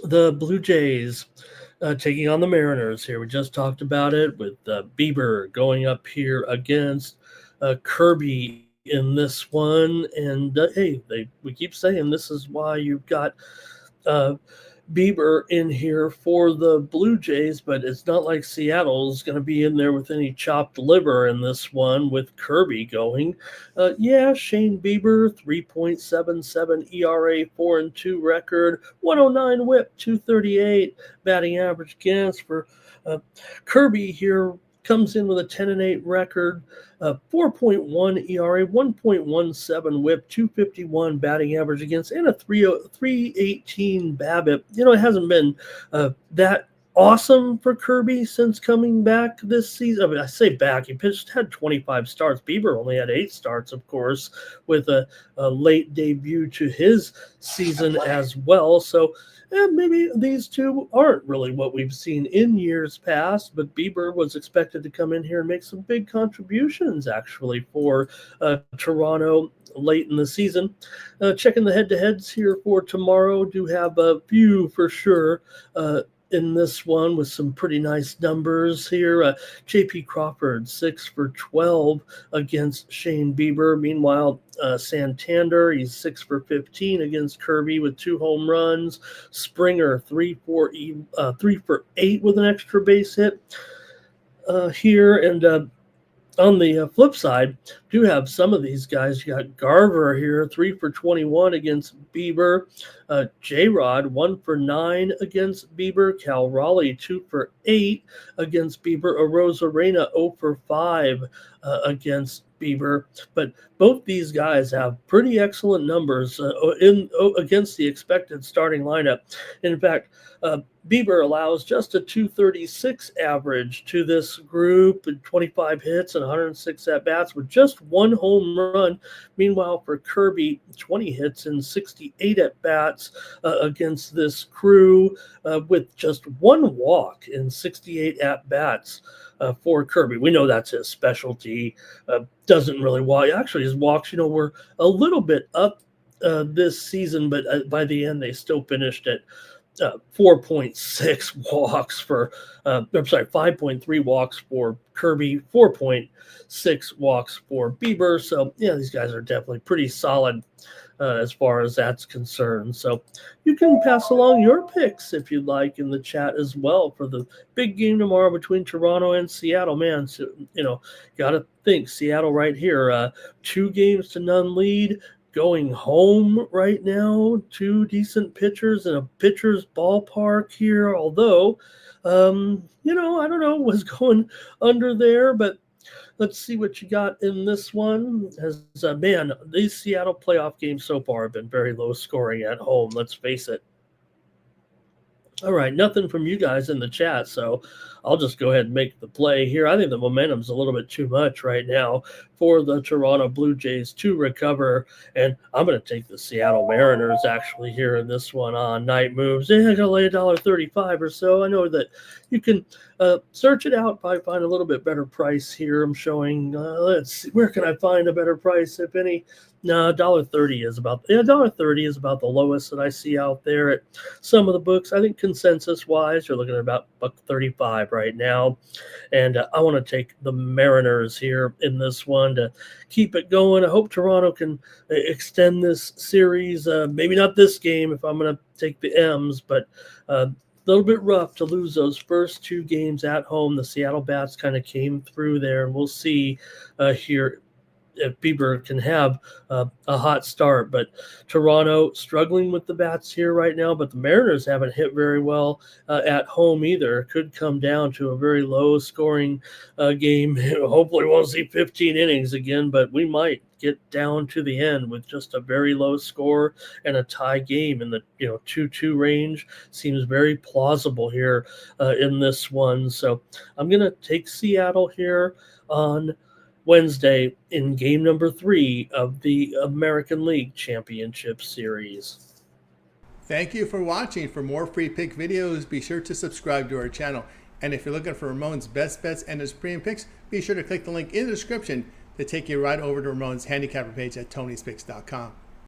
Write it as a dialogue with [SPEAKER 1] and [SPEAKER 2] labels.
[SPEAKER 1] the Blue Jays taking on the Mariners here. We just talked about it with Bieber going up here against Kirby in this one. And hey, we keep saying this is why you've got uh, Bieber in here for the Blue Jays, but it's not like Seattle's going to be in there with any chopped liver in this one with Kirby going. Yeah, Shane Bieber, 3.77 ERA, 4-2 record, 109 whip, 238 batting average against for uh, Kirby here. Comes in with a 10-8 record, 4.1 ERA, 1.17 whip, 251 batting average against, and a 318 BABIP. It hasn't been that awesome for Kirby since coming back this season. I mean, I say back, he had 25 starts. Bieber only had 8 starts, of course, with a late debut to his season as well. So maybe these two aren't really what we've seen in years past, but Bieber was expected to come in here and make some big contributions actually for Toronto late in the season. Checking the head-to-heads here for tomorrow, do have a few for sure. In this one with some pretty nice numbers here. J.P. Crawford, 6 for 12 against Shane Bieber. Meanwhile, Santander, he's 6 for 15 against Kirby with 2 home runs. Springer, 3 for 8 with an extra base hit here. And on the flip side, do have some of these guys. You got Garver here, 3 for 21 against Bieber. J-Rod, 1 for 9 against Bieber. Cal Raleigh, 2 for 8 against Bieber. Arozarena, 0 for 5 against Bieber. But both these guys have pretty excellent numbers against the expected starting lineup. In fact, Bieber allows just a 236 average to this group, and 25 hits and 106 at-bats with just 1 home run. Meanwhile, for Kirby, 20 hits and 68 at-bats against this crew with just 1 walk and 68 at-bats for Kirby. We know that's his specialty. Doesn't really walk. Actually, his walks, were a little bit up this season, but by the end, they still finished at 4.6 walks for, 5.3 walks for Kirby, 4.6 walks for Bieber. So, yeah, these guys are definitely pretty solid as far as that's concerned. So you can pass along your picks if you'd like in the chat as well for the big game tomorrow between Toronto and Seattle. Man, so, got to think Seattle right here, 2-0 lead. Going home right now, 2 decent pitchers in a pitcher's ballpark here. Although, I don't know what's going under there, but let's see what you got in this one. As man, these Seattle playoff games so far have been very low scoring at home. Let's face it. All right, nothing from you guys in the chat, so I'll just go ahead and make the play here. I think the momentum's a little bit too much right now for the Toronto Blue Jays to recover, and I'm going to take the Seattle Mariners actually here in this one on night moves. Yeah, I got to lay $1.35 or so. I know that you can search it out, probably find a little bit better price here. I'm showing, let's see, where can I find a better price, if any? No, $1.30 is about $1.30 is about the lowest that I see out there at some of the books. I think consensus-wise, you're looking at about $1.35 right now, and I want to take the Mariners here in this one to keep it going. I hope Toronto can extend this series. Maybe not this game if I'm going to take the M's, but a little bit rough to lose those first 2 games at home. The Seattle Bats kind of came through there, and we'll see here if Bieber can have a hot start. But Toronto struggling with the bats here right now, but the Mariners haven't hit very well at home either. Could come down to a very low scoring game. Hopefully we won't see 15 innings again, but we might get down to the end with just a very low score and a tie game in the 2-2 range. Seems very plausible here in this one. So I'm going to take Seattle here on Wednesday in game number 3 of the American League Championship Series.
[SPEAKER 2] Thank you for watching. For more free pick videos, be sure to subscribe to our channel. And if you're looking for Ramon's best bets and his premium picks, be sure to click the link in the description to take you right over to Ramon's handicapper page at Tony'sPicks.com.